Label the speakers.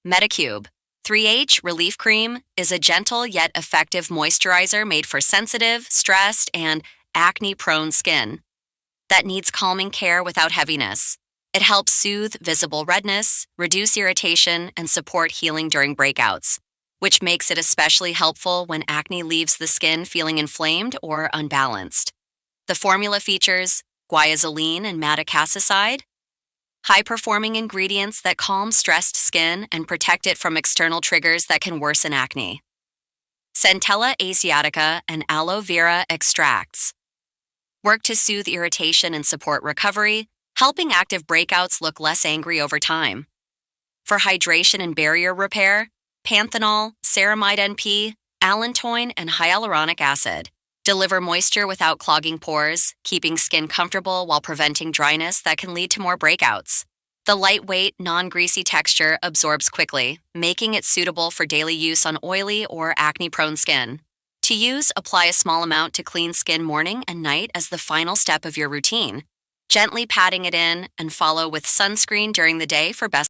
Speaker 1: Medicube 3H Relief Cream is a gentle yet effective moisturizer made for sensitive, stressed, and acne-prone skin that needs calming care without heaviness. It helps soothe visible redness, reduce irritation, and support healing during breakouts, which makes it especially helpful when acne leaves the skin feeling inflamed or unbalanced. The formula features guaiacylene and madecassoside, high-performing ingredients that calm stressed skin and protect it from external triggers that can worsen acne. Centella Asiatica and aloe vera extracts work to soothe irritation and support recovery, helping active breakouts look less angry over time. For hydration and barrier repair, panthenol, ceramide NP, allantoin, and hyaluronic acid deliver moisture without clogging pores, keeping skin comfortable while preventing dryness that can lead to more breakouts. The lightweight, non-greasy texture absorbs quickly, making it suitable for daily use on oily or acne-prone skin. To use, apply a small amount to clean skin morning and night as the final step of your routine, gently patting it in and follow with sunscreen during the day for best